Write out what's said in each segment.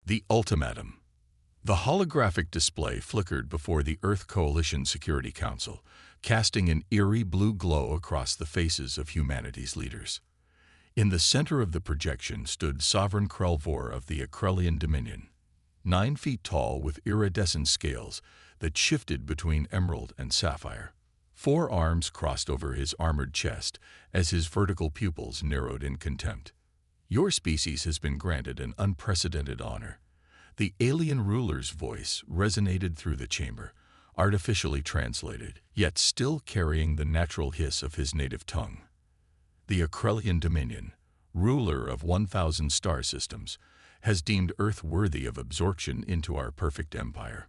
The ultimatum. The holographic display flickered before the Earth Coalition Security Council, casting an eerie blue glow across the faces of humanity's leaders. In the center of the projection stood Sovereign Krelvor of the Akrelian Dominion, 9 feet tall with iridescent scales that shifted between emerald and sapphire. 4 arms crossed over his armored chest as his vertical pupils narrowed in contempt. Your species has been granted an unprecedented honor. The alien ruler's voice resonated through the chamber, artificially translated, yet still carrying the natural hiss of his native tongue. The Akrelian Dominion, ruler of 1,000 star systems, has deemed Earth worthy of absorption into our perfect empire.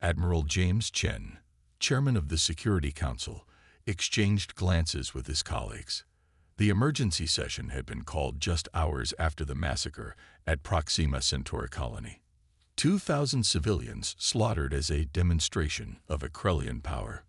Admiral James Chen, chairman of the Security Council, exchanged glances with his colleagues. The emergency session had been called just hours after the massacre at Proxima Centauri colony. 2,000 civilians slaughtered as a demonstration of Akrelian power.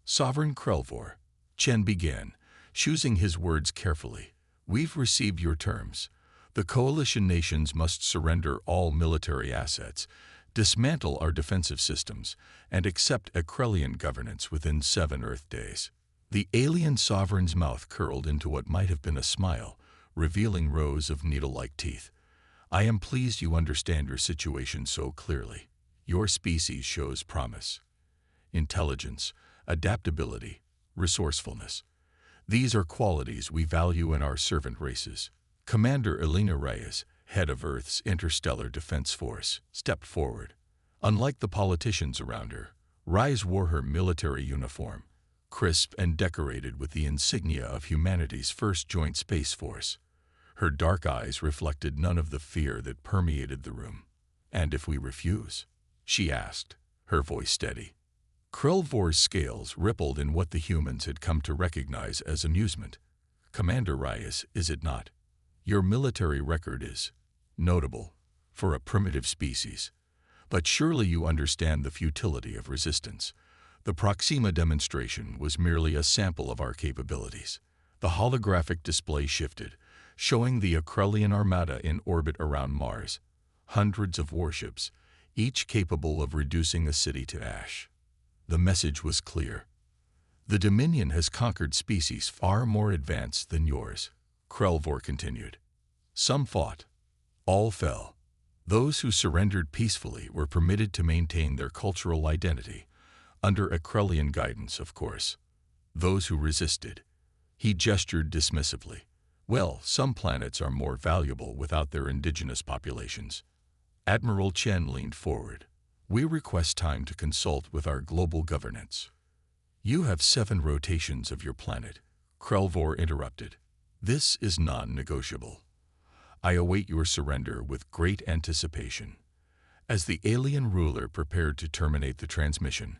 Sovereign Krelvor, Chen began, choosing his words carefully. We've received your terms. The coalition nations must surrender all military assets, dismantle our defensive systems, and accept Akrelian governance within 7 Earth days. The alien sovereign's mouth curled into what might have been a smile, revealing rows of needle-like teeth. I am pleased you understand your situation so clearly. Your species shows promise, intelligence, adaptability, resourcefulness. These are qualities we value in our servant races. Commander Elena Reyes, head of Earth's Interstellar Defense Force, stepped forward. Unlike the politicians around her, Reyes wore her military uniform, crisp and decorated with the insignia of humanity's first joint space force. Her dark eyes reflected none of the fear that permeated the room. "And if we refuse?" she asked, her voice steady. Krelvor's scales rippled in what the humans had come to recognize as amusement. "Commander Reyes, is it not? Your military record is notable for a primitive species. But surely you understand the futility of resistance. The Proxima demonstration was merely a sample of our capabilities." The holographic display shifted, showing the Akrelian armada in orbit around Mars. Hundreds of warships, each capable of reducing a city to ash. The message was clear. The Dominion has conquered species far more advanced than yours. Krelvor continued. Some fought. All fell. Those who surrendered peacefully were permitted to maintain their cultural identity, under Akrelian guidance, of course. Those who resisted. He gestured dismissively. Well, some planets are more valuable without their indigenous populations. Admiral Chen leaned forward. We request time to consult with our global governance. You have 7 rotations of your planet, Krelvor interrupted. This is non-negotiable. I await your surrender with great anticipation. As the alien ruler prepared to terminate the transmission,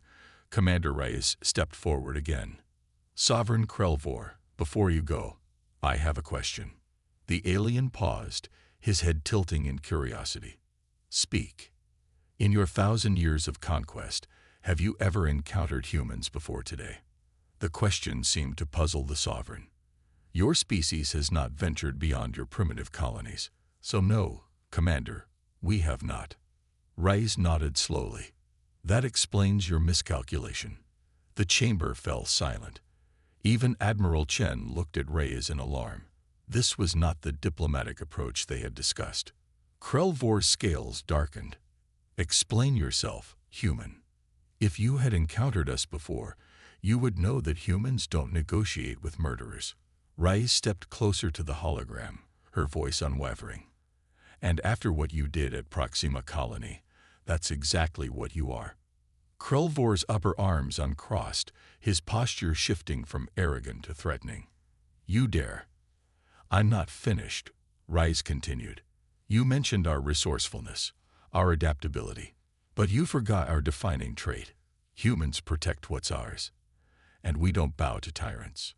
Commander Reyes stepped forward again. Sovereign Krelvor, before you go, I have a question. The alien paused, his head tilting in curiosity. Speak. In your 1,000 years of conquest, have you ever encountered humans before today? The question seemed to puzzle the sovereign. Your species has not ventured beyond your primitive colonies, so no, Commander, we have not. Reyes nodded slowly. That explains your miscalculation. The chamber fell silent. Even Admiral Chen looked at Reyes in alarm. This was not the diplomatic approach they had discussed. Krelvor's scales darkened. Explain yourself, human. If you had encountered us before, you would know that humans don't negotiate with murderers. Reyes stepped closer to the hologram, her voice unwavering. And after what you did at Proxima Colony, that's exactly what you are. Krelvor's upper arms uncrossed, his posture shifting from arrogant to threatening. You dare. I'm not finished, Reyes continued. You mentioned our resourcefulness, our adaptability, but you forgot our defining trait. Humans protect what's ours, and we don't bow to tyrants.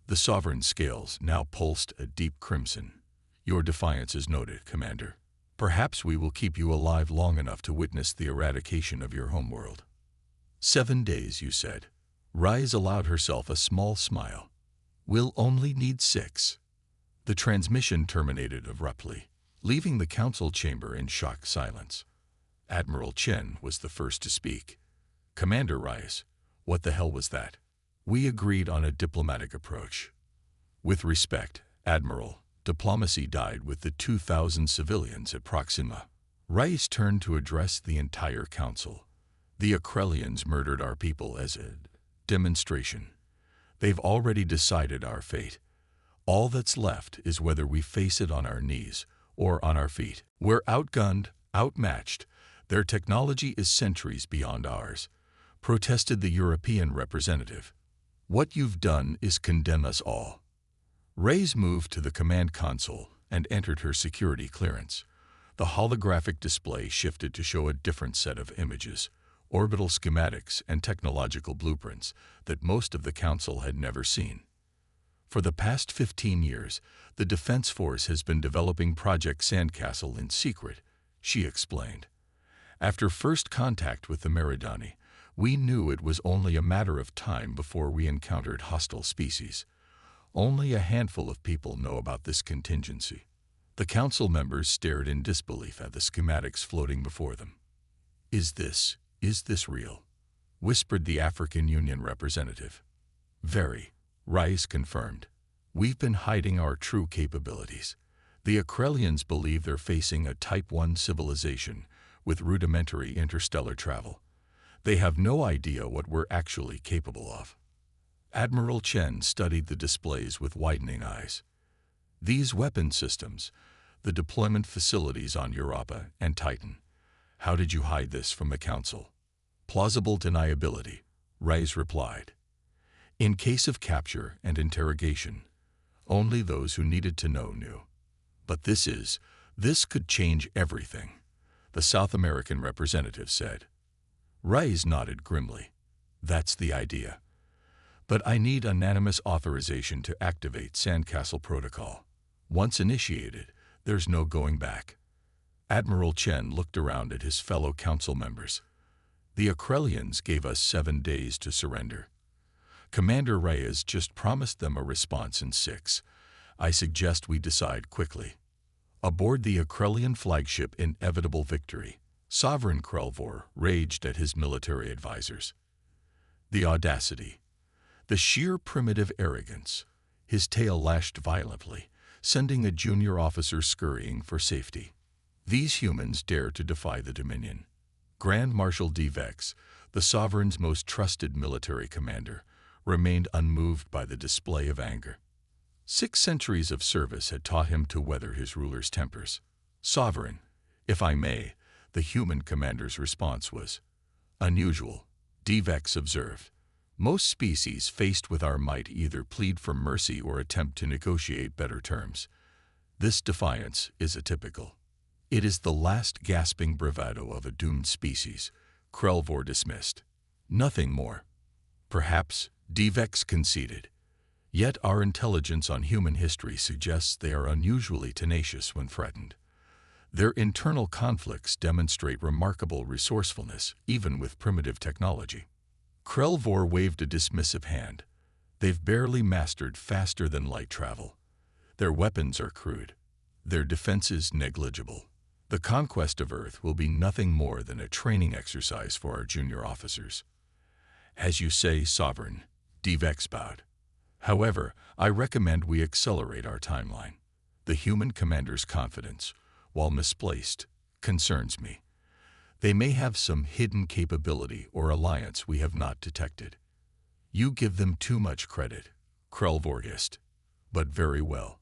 The sovereign scales now pulsed a deep crimson. Your defiance is noted, Commander. Perhaps we will keep you alive long enough to witness the eradication of your homeworld. 7 days, you said. Reyes allowed herself a small smile. We'll only need 6. The transmission terminated abruptly. leaving the council chamber in shocked silence. Admiral Chen was the first to speak. "Commander Reyes, what the hell was that?" "We agreed on a diplomatic approach." "With respect, Admiral, diplomacy died with the 2,000 civilians at Proxima." Reyes turned to address the entire council. "The Akrelians murdered our people as a demonstration. They've already decided our fate. All that's left is whether we face it on our knees or on our feet. We're outgunned, outmatched. Their technology is centuries beyond ours," protested the European representative. "What you've done is condemn us all." Reyes moved to the command console and entered her security clearance. The holographic display shifted to show a different set of images, orbital schematics and technological blueprints that most of the council had never seen. "For the past 15 years, the Defense Force has been developing Project Sandcastle in secret," she explained. "After first contact with the Meridani, we knew it was only a matter of time before we encountered hostile species. Only a handful of people know about this contingency." The council members stared in disbelief at the schematics floating before them. Is this real?" whispered the African Union representative. "Very," Reyes confirmed. "We've been hiding our true capabilities. The Akrelians believe they're facing a Type 1 civilization with rudimentary interstellar travel. They have no idea what we're actually capable of." Admiral Chen studied the displays with widening eyes. "These weapon systems, the deployment facilities on Europa and Titan. How did you hide this from the council?" "Plausible deniability," Reyes replied. "In case of capture and interrogation, only those who needed to know knew. But this could change everything," the South American representative said. Reyes nodded grimly. "That's the idea. But I need unanimous authorization to activate Sandcastle Protocol. Once initiated, there's no going back." Admiral Chen looked around at his fellow council members. "The Akrelians gave us 7 days to surrender. Commander Reyes just promised them a response in 6. I suggest we decide quickly." Aboard the Akrelian flagship Inevitable Victory, Sovereign Krelvor raged at his military advisors. The audacity, the sheer primitive arrogance. His tail lashed violently, sending a junior officer scurrying for safety. These humans dare to defy the Dominion. Grand Marshal Vex, the Sovereign's most trusted military commander, remained unmoved by the display of anger. 6 centuries of service had taught him to weather his ruler's tempers. "Sovereign, if I may," the human commander's response was unusual. Vex observed. "Most species faced with our might either plead for mercy or attempt to negotiate better terms. This defiance is atypical. It is the last gasping bravado of a doomed species," Krelvor dismissed. "Nothing more." "Perhaps," Vex conceded. "Yet our intelligence on human history suggests they are unusually tenacious when threatened. Their internal conflicts demonstrate remarkable resourcefulness, even with primitive technology." Krelvor waved a dismissive hand. "They've barely mastered faster-than-light travel. Their weapons are crude. Their defenses negligible. The conquest of Earth will be nothing more than a training exercise for our junior officers." "As you say, Sovereign," Vex bowed. "However, I recommend we accelerate our timeline. The human commander's confidence, while misplaced, concerns me. They may have some hidden capability or alliance we have not detected." "You give them too much credit," Krelvor hissed. "But very well.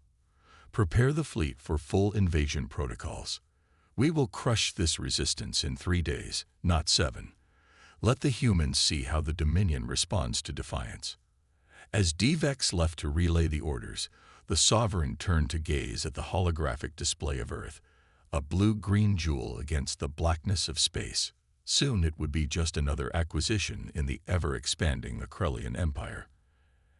Prepare the fleet for full invasion protocols. We will crush this resistance in 3 days, not 7. Let the humans see how the Dominion responds to defiance." As Vex left to relay the orders, the Sovereign turned to gaze at the holographic display of Earth, a blue-green jewel against the blackness of space. Soon it would be just another acquisition in the ever-expanding Akrelian Empire.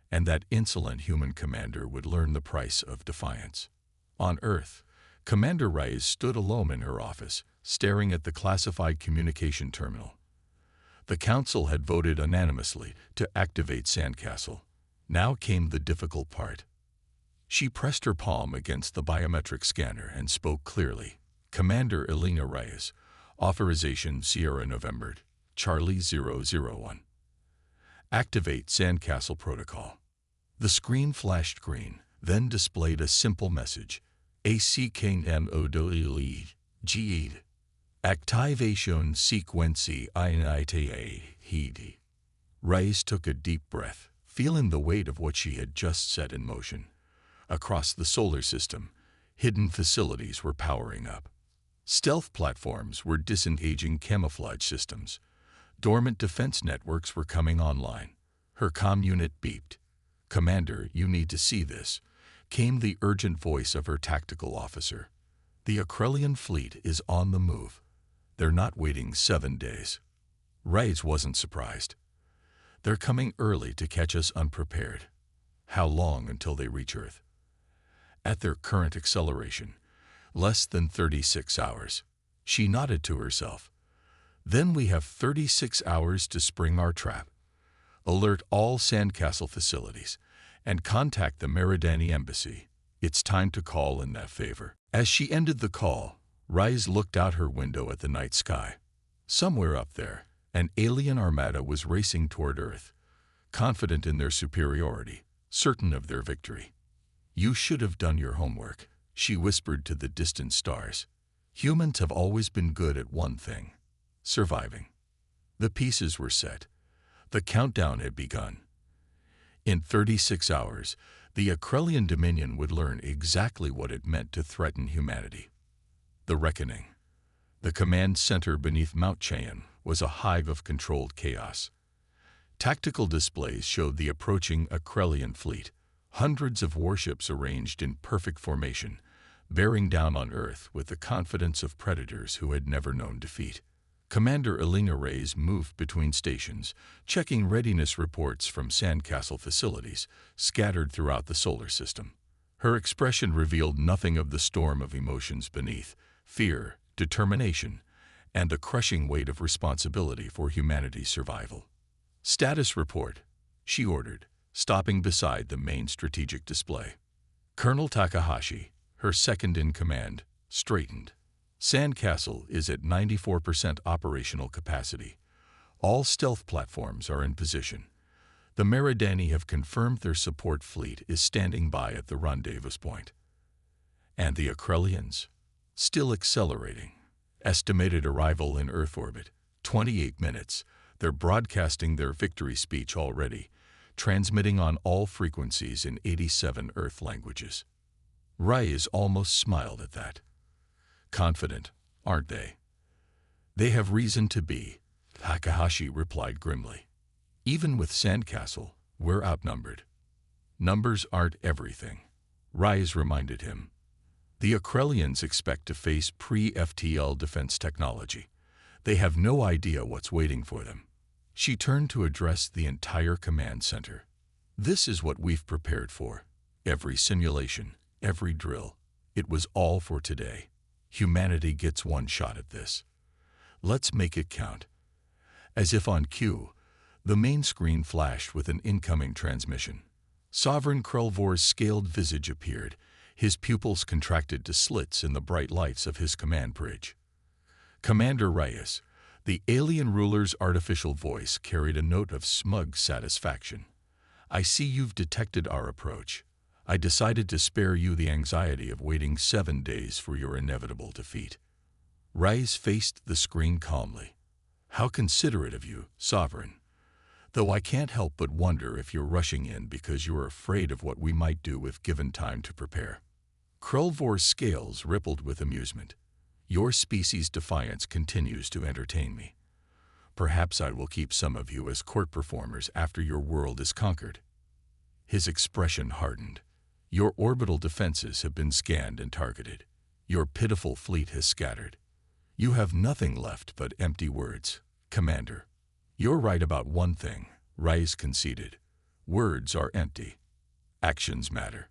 And that insolent human commander would learn the price of defiance. On Earth, Commander Reyes stood alone in her office, staring at the classified communication terminal. The Council had voted unanimously to activate Sandcastle. Now came the difficult part. She pressed her palm against the biometric scanner and spoke clearly. Commander Elena Reyes, authorization Sierra November, Charlie 001. Activate Sandcastle Protocol. The screen flashed green, then displayed a simple message. ACKNMODLE G8. Activation sequence INITA. Reyes took a deep breath, feeling the weight of what she had just set in motion. Across the solar system, hidden facilities were powering up. Stealth platforms were disengaging camouflage systems. Dormant defense networks were coming online. Her comm unit beeped. "Commander, you need to see this," came the urgent voice of her tactical officer. "The Akrelian fleet is on the move. They're not waiting 7 days." Reyes wasn't surprised. "They're coming early to catch us unprepared." "How long until they reach Earth?" "At their current acceleration, less than 36 hours. She nodded to herself. "Then we have 36 hours to spring our trap. Alert all Sandcastle facilities and contact the Meridani Embassy. It's time to call in that favor." As she ended the call, Reyes looked out her window at the night sky. Somewhere up there, an alien armada was racing toward Earth, confident in their superiority, certain of their victory. "You should have done your homework," she whispered to the distant stars. "Humans have always been good at one thing: surviving." The pieces were set. The countdown had begun. In 36 hours, the Akrelian Dominion would learn exactly what it meant to threaten humanity. The reckoning. The command center beneath Mount Cheyenne was a hive of controlled chaos. Tactical displays showed the approaching Akrelian fleet, hundreds of warships arranged in perfect formation, bearing down on Earth with the confidence of predators who had never known defeat. Commander Elena Reyes moved between stations, checking readiness reports from Sandcastle facilities scattered throughout the solar system. Her expression revealed nothing of the storm of emotions beneath: fear, determination, and the crushing weight of responsibility for humanity's survival. "Status report," she ordered, stopping beside the main strategic display. Colonel Takahashi, her second in command, straightened. "Sandcastle is at 94% operational capacity. All stealth platforms are in position. The Meridani have confirmed their support fleet is standing by at the rendezvous point." "And the Akrelians?" "Still accelerating. Estimated arrival in Earth orbit, 28 minutes. They're broadcasting their victory speech already, transmitting on all frequencies in 87 Earth languages." Reyes almost smiled at that. "Confident, aren't they?" "They have reason to be," Takahashi replied grimly. "Even with Sandcastle, we're outnumbered." "Numbers aren't everything," Reyes reminded him. "The Akrelians expect to face pre-FTL defense technology. They have no idea what's waiting for them." She turned to address the entire command center. "This is what we've prepared for. Every simulation, every drill. It was all for today. Humanity gets one shot at this. Let's make it count." As if on cue, the main screen flashed with an incoming transmission. Sovereign Krelvor's scaled visage appeared, his pupils contracted to slits in the bright lights of his command bridge. "Commander Reyes," the alien ruler's artificial voice carried a note of smug satisfaction. "I see you've detected our approach. I decided to spare you the anxiety of waiting 7 days for your inevitable defeat." Reyes faced the screen calmly. "How considerate of you, Sovereign. Though I can't help but wonder if you're rushing in because you're afraid of what we might do if given time to prepare." Krelvor's scales rippled with amusement. "Your species' defiance continues to entertain me. Perhaps I will keep some of you as court performers after your world is conquered." His expression hardened. "Your orbital defenses have been scanned and targeted. Your pitiful fleet has scattered. You have nothing left but empty words, Commander." "You're right about one thing," Reyes conceded. "Words are empty. Actions matter.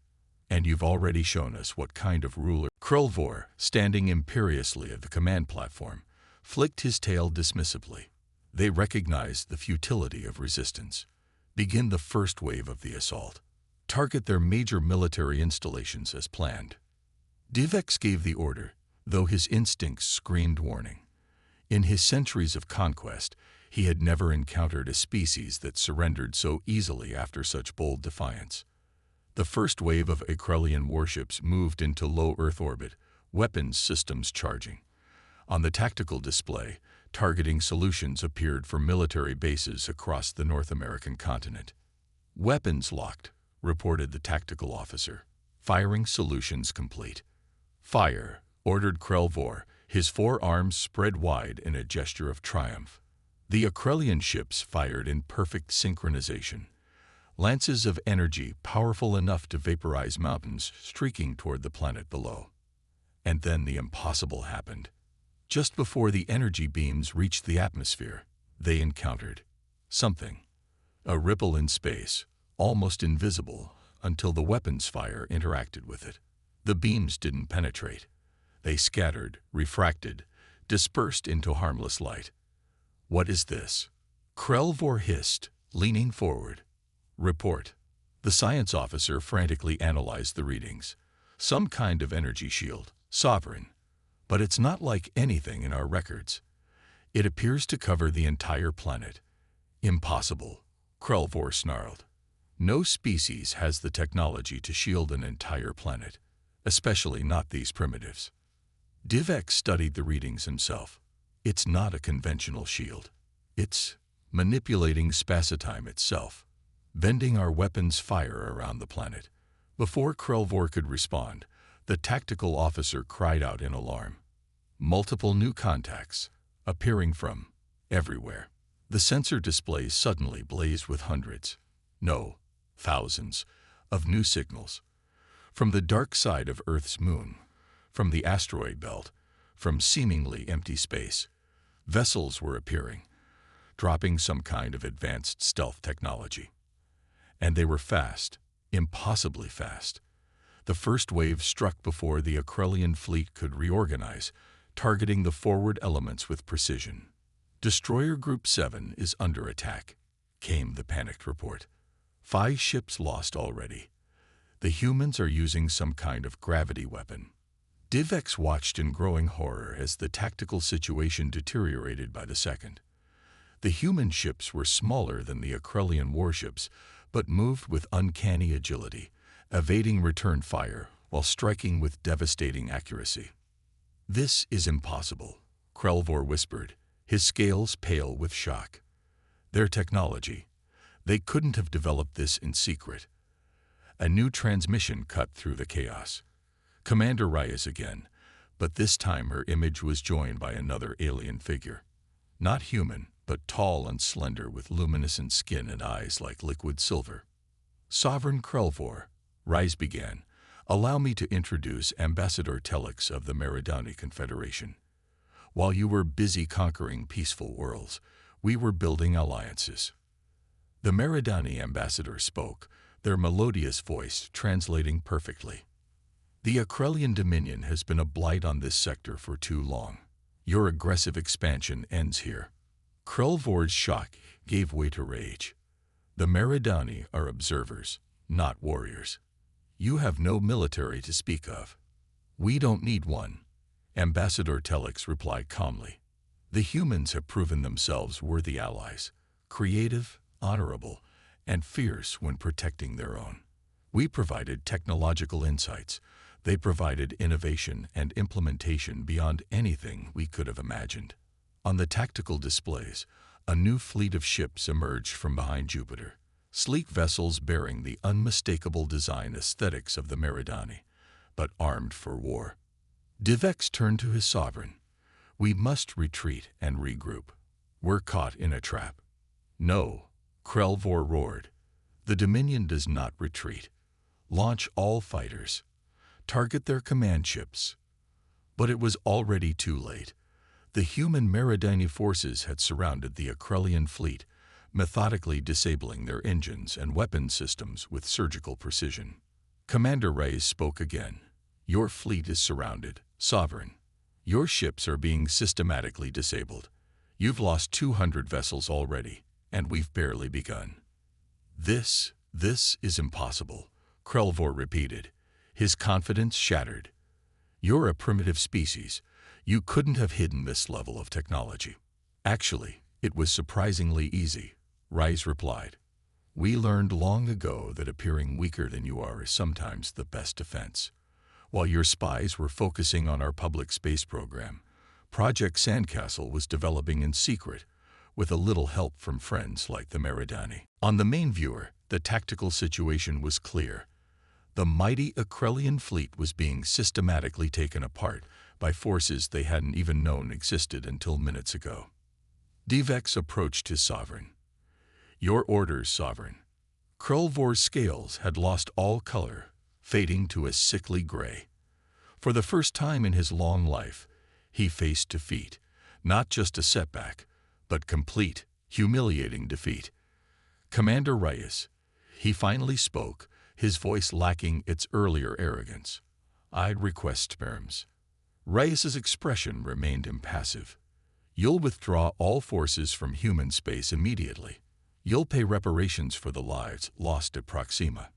And you've already shown us what kind of ruler." Krelvor, standing imperiously at the command platform, flicked his tail dismissively. "They recognize the futility of resistance. Begin the first wave of the assault." Target their major military installations as planned. Divex gave the order, though his instincts screamed warning. In his centuries of conquest, he had never encountered a species that surrendered so easily after such bold defiance. The first wave of Akrelian warships moved into low Earth orbit, weapons systems charging. On the tactical display, targeting solutions appeared for military bases across the North American continent. "Weapons locked," reported the tactical officer. "Firing solutions complete." "Fire," ordered Krelvor, his forearms spread wide in a gesture of triumph. The Akrelian ships fired in perfect synchronization. Lances of energy powerful enough to vaporize mountains streaking toward the planet below. And then the impossible happened. Just before the energy beams reached the atmosphere, they encountered something. A ripple in space, almost invisible until the weapons fire interacted with it. The beams didn't penetrate. They scattered, refracted, dispersed into harmless light. "What is this?" Krelvor hissed, leaning forward. "Report." The science officer frantically analyzed the readings. "Some kind of energy shield, sovereign. But it's not like anything in our records. It appears to cover the entire planet." "Impossible," Krelvor snarled. "No species has the technology to shield an entire planet, especially not these primitives." Divex studied the readings himself. "It's not a conventional shield. It's manipulating spacetime itself, bending our weapons fire around the planet." Before Krelvor could respond, the tactical officer cried out in alarm. Multiple new contacts, appearing from everywhere. The sensor displays suddenly blazed with hundreds, no, thousands, of new signals. From the dark side of Earth's moon, from the asteroid belt, from seemingly empty space, vessels were appearing, dropping some kind of advanced stealth technology. And they were fast, impossibly fast. The first wave struck before the Akrelian fleet could reorganize, targeting the forward elements with precision. "Destroyer Group 7 is under attack," came the panicked report. "5 ships lost already. The humans are using some kind of gravity weapon." Divex watched in growing horror as the tactical situation deteriorated by the second. The human ships were smaller than the Akrelian warships, but moved with uncanny agility, evading return fire while striking with devastating accuracy. "This is impossible," Krelvor whispered, his scales pale with shock. "Their technology. They couldn't have developed this in secret." A new transmission cut through the chaos. Commander Reyes again, but this time her image was joined by another alien figure. Not human, but tall and slender with luminescent skin and eyes like liquid silver. "Sovereign Krelvor," Reyes began, "allow me to introduce Ambassador Telix of the Meridani Confederation. While you were busy conquering peaceful worlds, we were building alliances." The Meridani ambassador spoke, their melodious voice translating perfectly. "The Akrelian Dominion has been a blight on this sector for too long. Your aggressive expansion ends here." Krelvor's shock gave way to rage. "The Meridani are observers, not warriors. You have no military to speak of." "We don't need one," Ambassador Telix replied calmly. "The humans have proven themselves worthy allies, creative, honorable, and fierce when protecting their own. We provided technological insights. They provided innovation and implementation beyond anything we could have imagined." On the tactical displays, a new fleet of ships emerged from behind Jupiter, sleek vessels bearing the unmistakable design aesthetics of the Meridani, but armed for war. Divex turned to his sovereign. "We must retreat and regroup. We're caught in a trap." "No," Krelvor roared. "The Dominion does not retreat. Launch all fighters. Target their command ships." But it was already too late. The human Meridani forces had surrounded the Akrelian fleet, methodically disabling their engines and weapon systems with surgical precision. Commander Reyes spoke again. "Your fleet is surrounded, Sovereign. Your ships are being systematically disabled. You've lost 200 vessels already, and we've barely begun." This is impossible," Krelvor repeated, his confidence shattered. You're a primitive species. You couldn't have hidden this level of technology. Actually, it was surprisingly easy, Rise replied. We learned long ago that appearing weaker than you are is sometimes the best defense. While your spies were focusing on our public space program, Project Sandcastle was developing in secret, with a little help from friends like the Meridani. On the main viewer, the tactical situation was clear. The mighty Akrelian fleet was being systematically taken apart by forces they hadn't even known existed until minutes ago. Divex approached his sovereign. Your orders, sovereign. Krelvor's scales had lost all color, fading to a sickly gray. For the first time in his long life, he faced defeat, not just a setback, but complete, humiliating defeat. Commander Reyes, he finally spoke, his voice lacking its earlier arrogance. I'd request terms. Reyes's expression remained impassive. You'll withdraw all forces from human space immediately. You'll pay reparations for the lives lost at Proxima.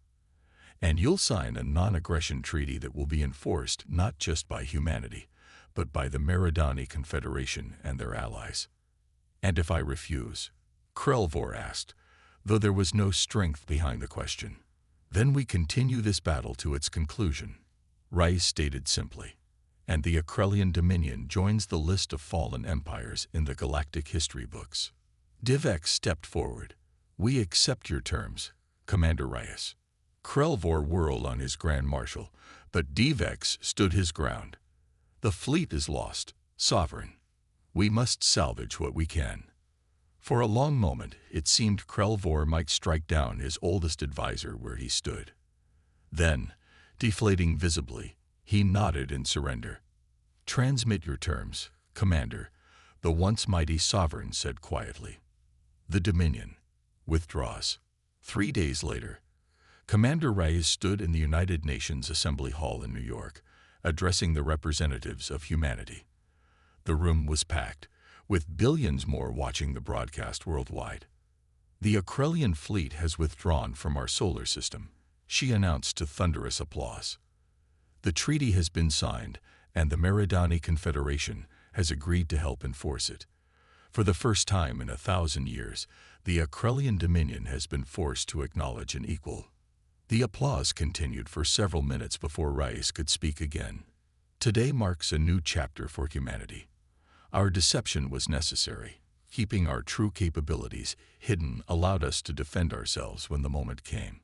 And you'll sign a non-aggression treaty that will be enforced not just by humanity, but by the Meridani Confederation and their allies. And if I refuse? Krelvor asked, though there was no strength behind the question. Then we continue this battle to its conclusion, Rice stated simply. And the Akrelian Dominion joins the list of fallen empires in the galactic history books. Divex stepped forward. We accept your terms, Commander Reyes. Krelvor whirled on his Grand Marshal, but Divex stood his ground. The fleet is lost, sovereign. We must salvage what we can. For a long moment, it seemed Krelvor might strike down his oldest advisor where he stood. Then, deflating visibly, he nodded in surrender. Transmit your terms, Commander, the once mighty sovereign said quietly. The Dominion withdraws. 3 days later, Commander Reyes stood in the United Nations Assembly Hall in New York, addressing the representatives of humanity. The room was packed, with billions more watching the broadcast worldwide. The Akrelian fleet has withdrawn from our solar system, she announced to thunderous applause. The treaty has been signed, and the Meridani Confederation has agreed to help enforce it. For the first time in 1,000 years, the Akrelian Dominion has been forced to acknowledge an equal. The applause continued for several minutes before Reyes could speak again. Today marks a new chapter for humanity. Our deception was necessary. Keeping our true capabilities hidden allowed us to defend ourselves when the moment came.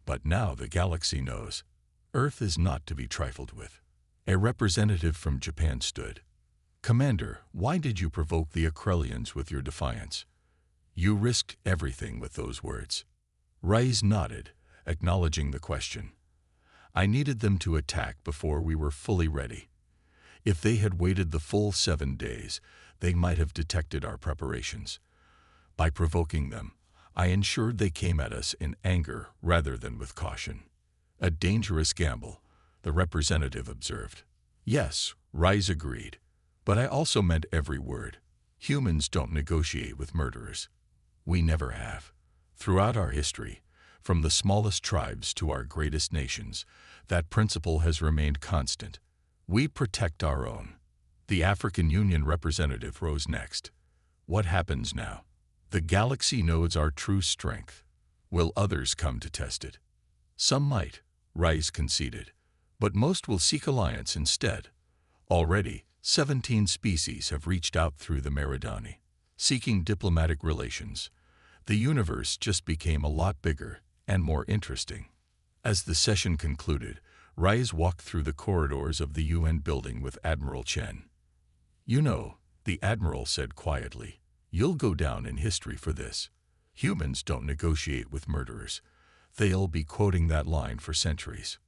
But now the galaxy knows. Earth is not to be trifled with. A representative from Japan stood. Commander, why did you provoke the Akrelians with your defiance? You risked everything with those words. Reyes nodded, acknowledging the question. I needed them to attack before we were fully ready. If they had waited the full 7 days, they might have detected our preparations. By provoking them, I ensured they came at us in anger rather than with caution. A dangerous gamble, the representative observed. Yes, Reyes agreed, but I also meant every word. Humans don't negotiate with murderers. We never have. Throughout our history, from the smallest tribes to our greatest nations, that principle has remained constant. We protect our own. The African Union representative rose next. What happens now? The galaxy knows our true strength. Will others come to test it? Some might, Reyes conceded, but most will seek alliance instead. Already, 17 species have reached out through the Meridani, seeking diplomatic relations. The universe just became a lot bigger and more interesting. As the session concluded, Reyes walked through the corridors of the UN building with Admiral Chen. You know, the Admiral said quietly, you'll go down in history for this. Humans don't negotiate with murderers. They'll be quoting that line for centuries.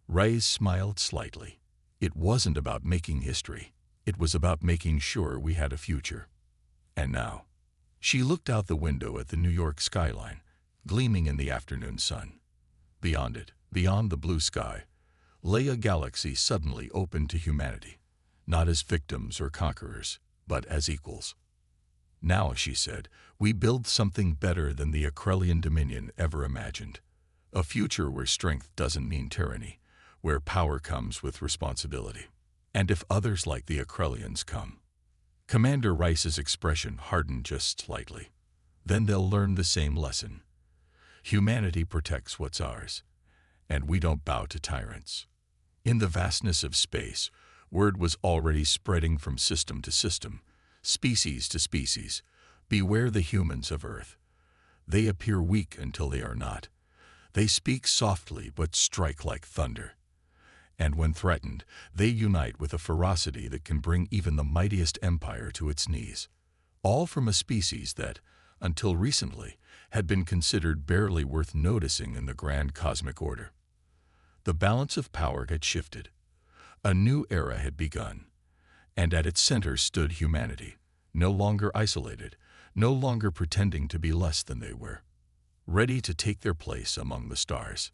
Reyes smiled slightly. It wasn't about making history. It was about making sure we had a future. And now, she looked out the window at the New York skyline, gleaming in the afternoon sun. Beyond it, beyond the blue sky, lay a galaxy suddenly open to humanity, not as victims or conquerors, but as equals. Now, she said, we build something better than the Akrelian Dominion ever imagined. A future where strength doesn't mean tyranny, where power comes with responsibility. And if others like the Akrelians come. Commander Rice's expression hardened just slightly. Then they'll learn the same lesson. Humanity protects what's ours, and we don't bow to tyrants. In the vastness of space, word was already spreading from system to system, species to species. Beware the humans of Earth. They appear weak until they are not. They speak softly but strike like thunder. And when threatened, they unite with a ferocity that can bring even the mightiest empire to its knees. All from a species that, until recently, had been considered barely worth noticing in the grand cosmic order. The balance of power had shifted. A new era had begun, and at its center stood humanity, no longer isolated, no longer pretending to be less than they were, ready to take their place among the stars.